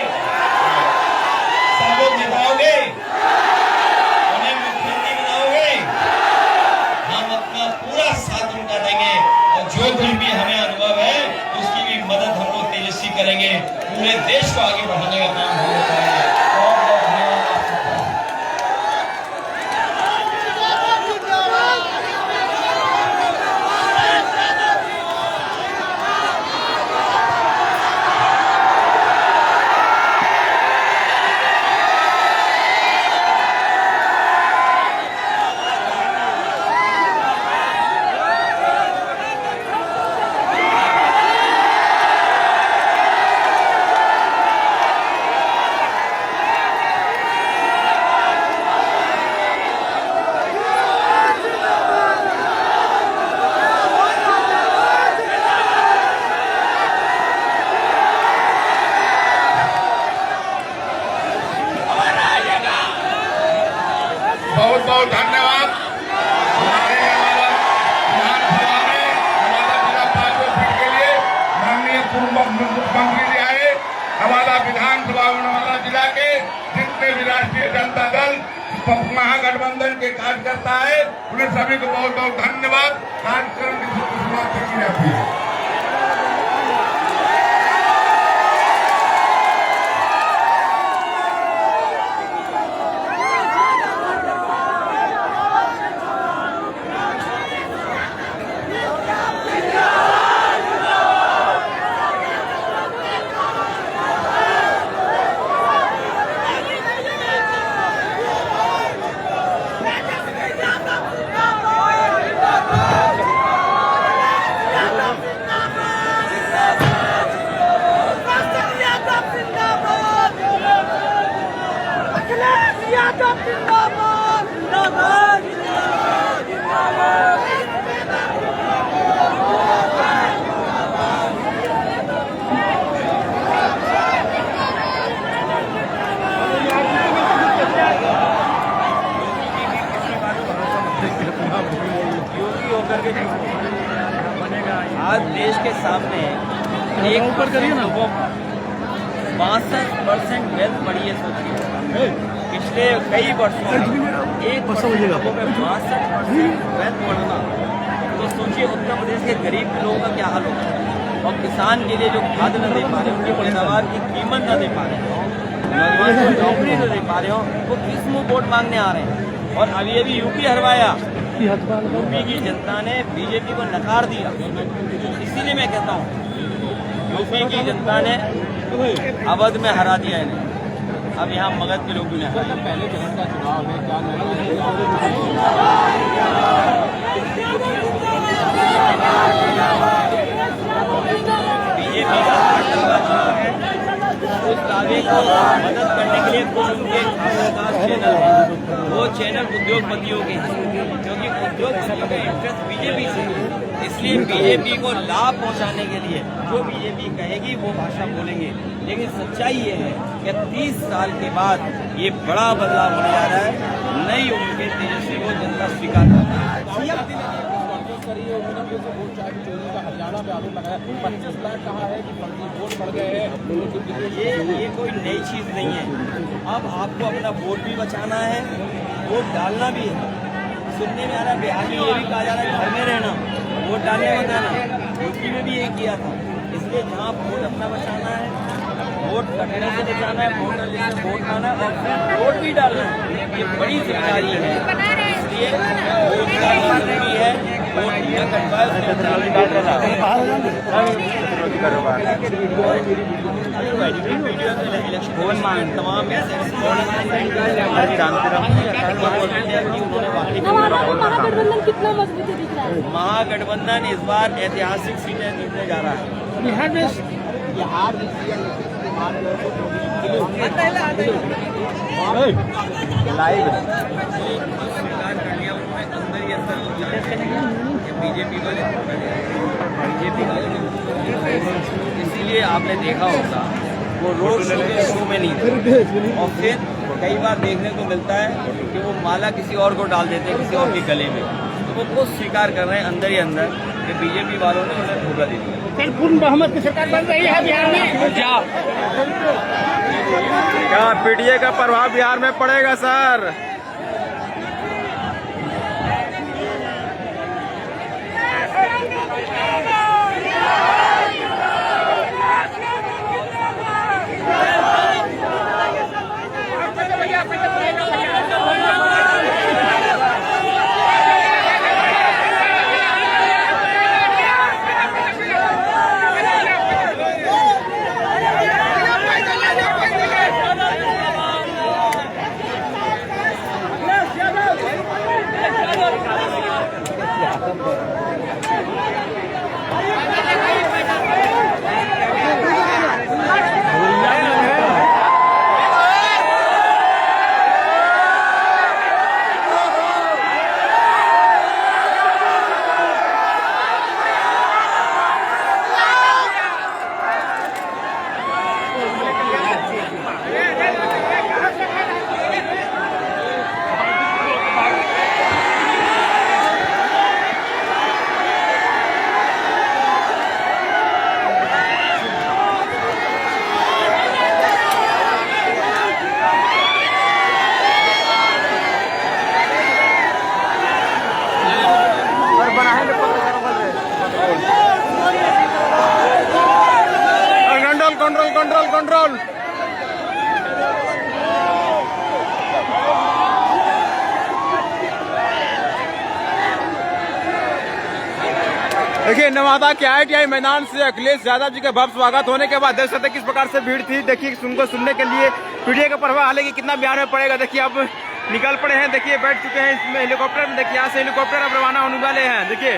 सब लोग जिताओगे, उन्हें मुख्यमंत्री बनाओगे, हम अपना पूरा साथ उनका देंगे और जो कुछ भी हमें अनुभव है उसकी भी मदद हम लोग तेजस्वी करेंगे। पूरे देश को आगे बढ़ाने का काम हम लोग करेंगे। बहुत बहुत धन्यवाद आप सबका। बहुत बहुत धन्यवाद। हमारे विधानसभा में हमारा जिला 5 सीट के लिए माननीय पूर्व मुख्यमंत्री जी आए। हमारा विधानसभा हमारा जिला के जितने भी राष्ट्रीय जनता दल महागठबंधन के कार्यकर्ता है उन्हें सभी को बहुत बहुत धन्यवाद। कार्यक्रम की शुरुआत की जाती है। आज देश के सामने 1% लोगों का 62% वेल्थ बढ़ी है। सोचिए पिछले कई वर्षों में 1% लोगों में 62% वेल्थ बढ़ना, तो सोचिए उत्तर प्रदेश के गरीब लोगों का क्या हाल होगा। और किसान के लिए जो खाद न दे पा रहे, उनकी पैदावार की कीमत न दे पा रहे, नौजवान को नौकरी न दे पा रहे हो, वो किस मुँह वोट मांगने आ रहे हैं। और अभी यूपी हरवाया, यूपी की जनता ने बीजेपी को नकार दिया। इसीलिए मैं कहता हूँ यूपी की जनता ने अवध में हरा दिया इन्हें, अब यहाँ मगध के लोग भी नहीं। पहले चरण का चुनाव है, बीजेपी का है उस दावे को मदद करने के लिए कुछ उनके खासदार चैनल है, वो चैनल उद्योगपतियों के हैं, क्योंकि उद्योगपतियों का इंटरेस्ट बीजेपी से है। इसलिए बीजेपी को लाभ पहुंचाने के लिए जो बीजेपी कहेगी वो भाषा बोलेंगे। लेकिन सच्चाई ये है कि 30 साल के बाद ये बड़ा बदलाव होने जा रहा है। नई उम्र के तेजस्वी को जनता स्वीकार करती है। हरियाणा में आरोप लगाया 25 लाख कहा है कि वोट बढ़ गए हैं। ये कोई नई चीज नहीं है। अब आपको अपना वोट भी बचाना है, वोट डालना भी है। सुनने में आ रहा है बिहार में ये भी कहा जा रहा है घर में रहना, वोट डालने बताना। यूपी में भी ये किया था। इसलिए जहाँ वोट अपना बचाना है, वोट कटने से बचाना है, वोट डालना है और फिर वोट भी डालना है, ये बड़ी जिम्मेदारी है। लिए वो भी है वो तमाम महागठबंधन कितना मजबूत दिख रहा है? महागठबंधन इस बार ऐतिहासिक सीटें जीतने जा रहा है। बीजेपी वाले इसीलिए आपने देखा होगा वो रोड शो में नहीं थे और फिर कई बार देखने को मिलता है कि वो माला किसी और को डाल देते हैं किसी और के गले में, तो वो खुद स्वीकार कर रहे हैं अंदर ही अंदर कि बीजेपी वालों ने उन्हें धोखा दे दिया। कल पूर्ण बहुमत की सरकार बन रही है बिहार में। क्या पीडीए का प्रभाव बिहार में पड़ेगा सर? कंट्रोल। देखिए नवादा के ITI मैदान से अखिलेश यादव जी का भव्य स्वागत होने के बाद देख सकते किस प्रकार से भीड़ थी। देखिए उनको सुनने के लिए पीडीए का प्रभाव हालांकि कितना बिहार में पड़ेगा। देखिए अब निकल पड़े हैं, देखिए बैठ चुके हैं इसमें हेलीकॉप्टर में। देखिए यहाँ से हेलीकॉप्टर अब रवाना होने वाले हैं। देखिए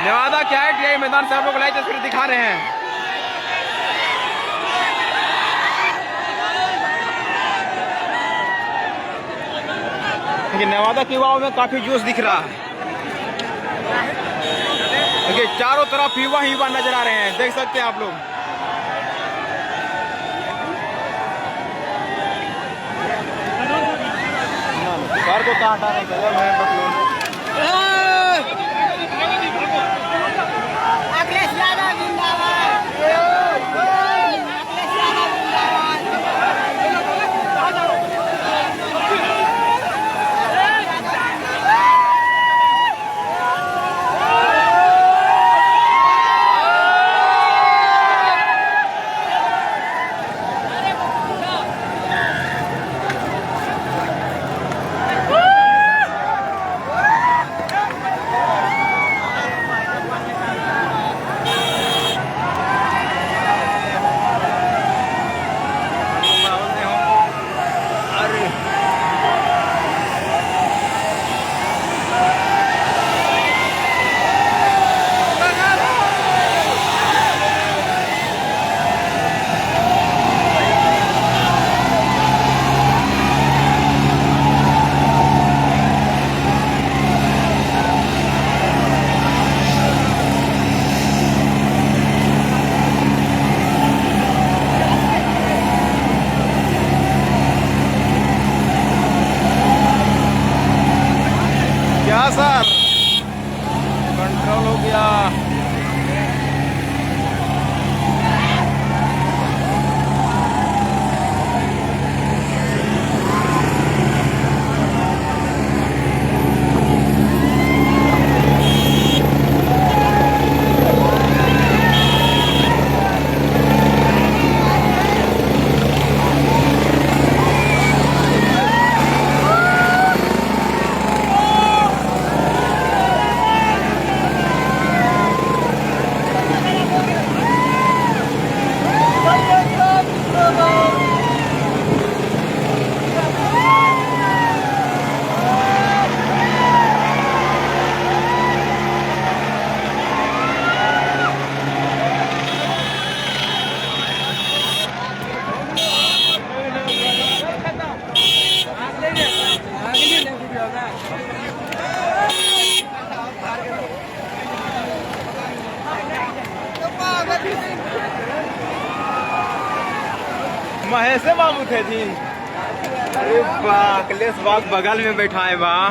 नवादा के ITI मैदान से आप लोग लाइव तस्वीर दिखा रहे हैं। देखिए नवादा के युवाओं में काफी जोश दिख रहा है। देखिए चारों तरफ युवा ही युवा नजर आ रहे हैं, देख सकते हैं आप लोग। कार को कहाँ हटा रहे हैं? अखिलेश यादव जिंदाबाद। सर कंट्रोल हो गया। महेश बाबू थे जी। अरे वाह, अखिलेश बाग बगल में बैठा है वाह।